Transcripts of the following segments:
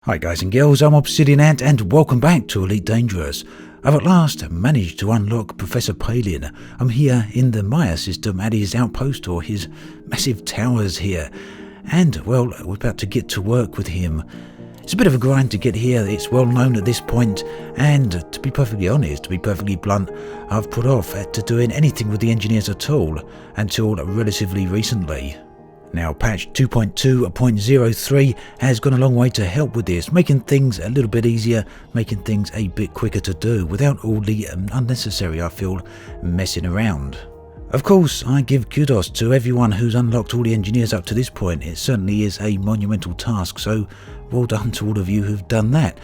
Hi guys and girls, I'm Obsidian Ant and welcome back to Elite Dangerous. I've at last managed to unlock Professor Palin. I'm here in the Maya system at his outpost, or his massive towers here. And, well, we're about to get to work with him. It's a bit of a grind to get here, it's well known at this point, and to be perfectly honest, to be perfectly blunt, I've put off to doing anything with the engineers at all until relatively recently. Now, patch 2.2.03 has gone a long way to help with this, making things a little bit easier, making things a bit quicker to do without all the unnecessary, I feel, messing around. Of course, I give kudos to everyone who's unlocked all the engineers up to this point. It certainly is a monumental task, so well done to all of you who've done that.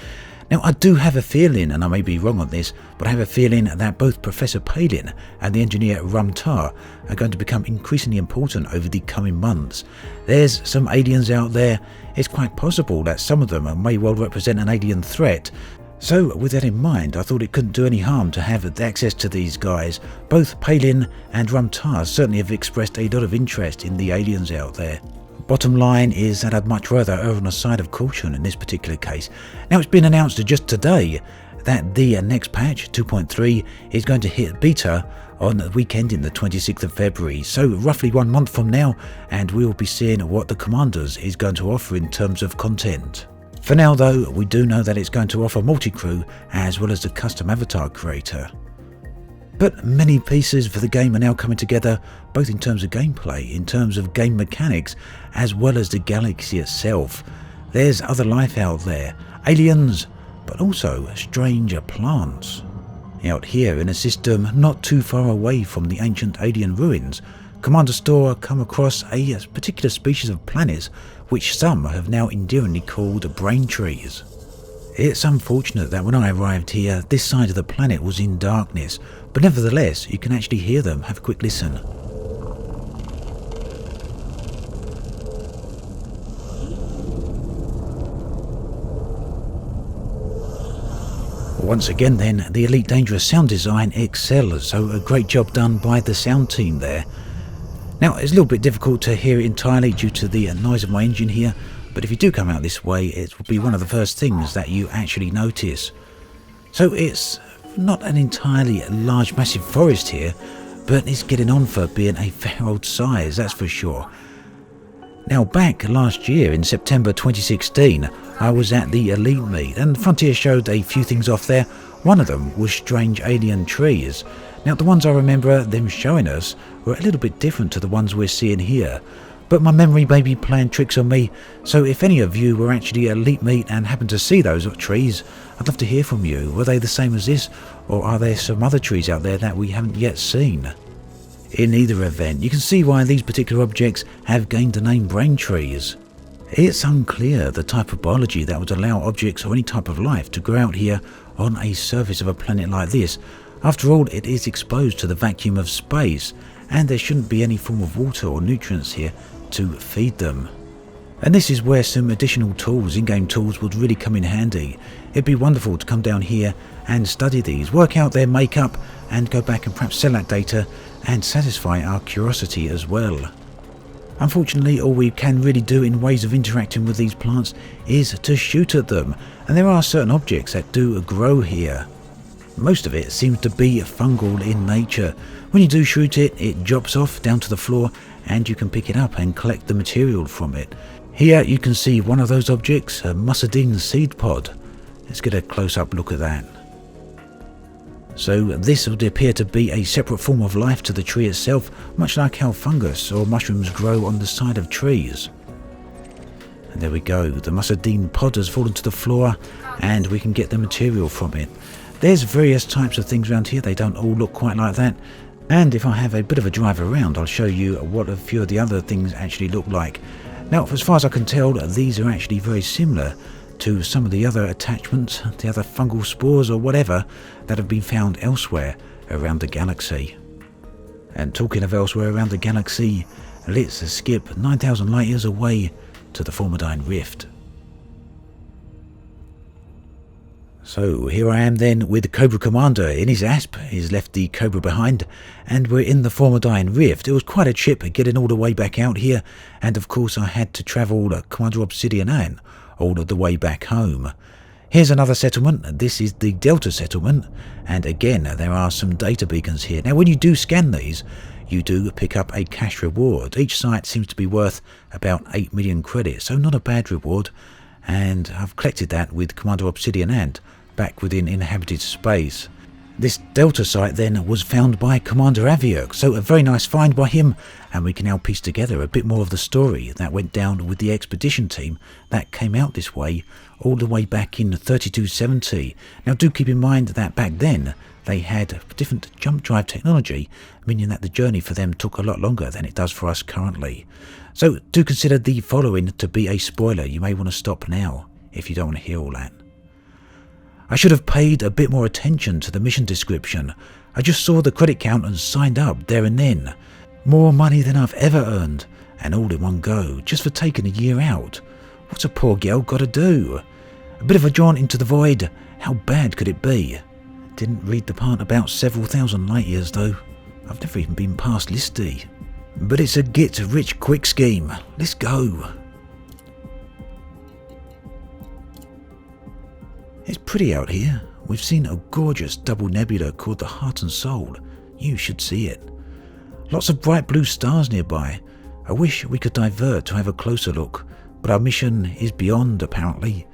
Now, I do have a feeling, and I may be wrong on this, but I have a feeling that both Professor Palin and the engineer Rumtar are going to become increasingly important over the coming months. There's some aliens out there. It's quite possible that some of them may well represent an alien threat. So, with that in mind, I thought it couldn't do any harm to have access to these guys. Both Palin and Rumtar certainly have expressed a lot of interest in the aliens out there. Bottom line is that I'd much rather err on the side of caution in this particular case. Now, it's been announced just today that the next patch, 2.3, is going to hit beta on the weekend in the 26th of February, so roughly 1 month from now, and we'll be seeing what the Commanders is going to offer in terms of content. For now though, we do know that it's going to offer multi-crew as well as the custom avatar creator. But many pieces for the game are now coming together, both in terms of gameplay, in terms of game mechanics, as well as the galaxy itself. There's other life out there, aliens, but also strange plants. Out here in a system not too far away from the ancient alien ruins, Commander Store come across a particular species of planets which some have now endearingly called brain trees. It's unfortunate that when I arrived here, this side of the planet was in darkness, but nevertheless, you can actually hear them. Have a quick listen. Once again then, the Elite Dangerous sound design excels, so a great job done by the sound team there. Now, it's a little bit difficult to hear it entirely due to the noise of my engine here, but if you do come out this way, it will be one of the first things that you actually notice. So it's not an entirely large massive forest here, but it's getting on for being a fair old size, that's for sure. Now, back last year in September 2016, I was at the Elite Meet, and Frontier showed a few things off there. One of them was strange alien trees. Now, the ones I remember them showing us were a little bit different to the ones we're seeing here. But my memory may be playing tricks on me, so if any of you were actually at Elite Meet and happened to see those trees, I'd love to hear from you. Were they the same as this, or are there some other trees out there that we haven't yet seen? In either event, you can see why these particular objects have gained the name brain trees. It's unclear the type of biology that would allow objects or any type of life to grow out here on a surface of a planet like this. After all, it is exposed to the vacuum of space, and there shouldn't be any form of water or nutrients here to feed them. And this is where some additional tools, in-game tools, would really come in handy. It'd be wonderful to come down here and study these, work out their makeup, and go back and perhaps sell that data and satisfy our curiosity as well. Unfortunately, all we can really do in ways of interacting with these plants is to shoot at them, and there are certain objects that do grow here. Most of it seems to be fungal in nature. When you do shoot it, it drops off down to the floor and you can pick it up and collect the material from it. Here you can see one of those objects, a Formidine seed pod. Let's get a close-up look at that. So this would appear to be a separate form of life to the tree itself, much like how fungus or mushrooms grow on the side of trees. And there we go, the Formidine pod has fallen to the floor and we can get the material from it. There's various types of things around here, they don't all look quite like that. And if I have a bit of a drive around, I'll show you what a few of the other things actually look like. Now, as far as I can tell, these are actually very similar to some of the other attachments, the other fungal spores or whatever that have been found elsewhere around the galaxy. And talking of elsewhere around the galaxy, let's skip 9,000 light years away to the Formidine Rift. So here I am then with the Cobra Commander in his ASP. He's left the Cobra behind and we're in the Formidine Rift. It was quite a trip getting all the way back out here, and of course I had to travel Commander Obsidian Ant all of the way back home. Here's another settlement. This is the Delta settlement, and again there are some data beacons here. Now when you do scan these, you do pick up a cash reward. Each site seems to be worth about 8 million credits, so not a bad reward, and I've collected that with Commander Obsidian Ant back within inhabited space. This Delta site then was found by Commander Aviuk, so a very nice find by him, and we can now piece together a bit more of the story that went down with the expedition team that came out this way all the way back in 3270. Now do keep in mind that back then they had different jump drive technology, meaning that the journey for them took a lot longer than it does for us currently. So do consider the following to be a spoiler. You may want to stop now if you don't want to hear all that. I should have paid a bit more attention to the mission description. I just saw the credit count and signed up there and then. More money than I've ever earned, and all in one go, just for taking a year out. What's a poor girl got to do? A bit of a jaunt into the void. How bad could it be? Didn't read the part about several thousand light years though. I've never even been past Listy. But it's a get-rich-quick scheme. Let's go. It's pretty out here. We've seen a gorgeous double nebula called the Heart and Soul. You should see it. Lots of bright blue stars nearby. I wish we could divert to have a closer look, but our mission is beyond apparently.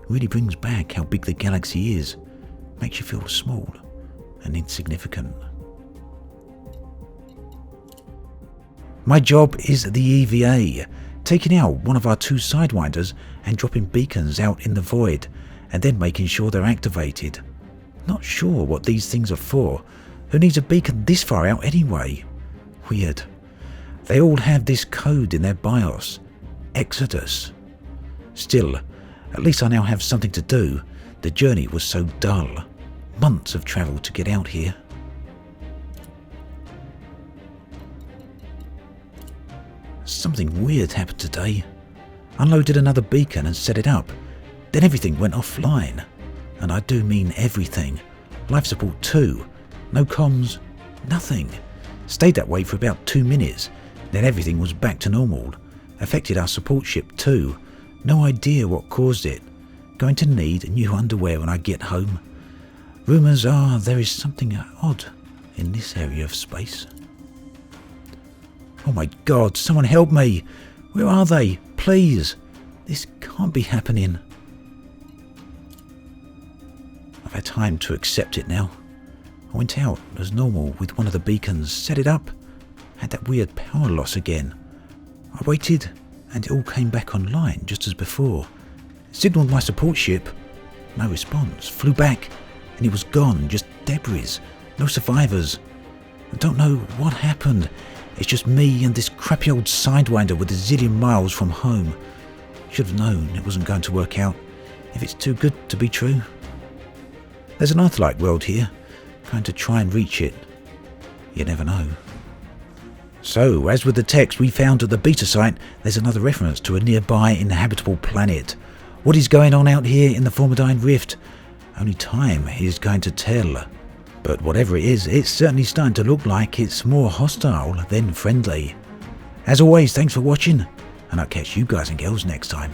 Really brings back how big the galaxy is. Makes you feel small and insignificant. My job is the EVA, taking out one of our 2 Sidewinders and dropping beacons out in the void, and then making sure they're activated. Not sure what these things are for. Who needs a beacon this far out anyway? Weird. They all have this code in their BIOS. Exodus. Still, at least I now have something to do. The journey was so dull. Months of travel to get out here. Something weird happened today. Unloaded another beacon and set it up. Then everything went offline. And I do mean everything. Life support too. No comms. Nothing. Stayed that way for about 2 minutes. Then everything was back to normal. Affected our support ship too. No idea what caused it. Going to need new underwear when I get home. Rumours are there is something odd in this area of space. Oh my god, someone help me! Where are they? Please! This can't be happening. I've had time to accept it now. I went out as normal with one of the beacons, set it up, had that weird power loss again. I waited and it all came back online just as before. Signalled my support ship. No response. Flew back and it was gone, just debris. No survivors. I don't know what happened. It's just me and this crappy old Sidewinder with a zillion miles from home. Should have known it wasn't going to work out. If it's too good to be true. There's an Earth-like world here. Going to try and reach it. You never know. So, as with the text we found at the beta site, there's another reference to a nearby inhabitable planet. What is going on out here in the Formidine Rift? Only time is going to tell. But whatever it is, it's certainly starting to look like it's more hostile than friendly. As always, thanks for watching, and I'll catch you guys and girls next time.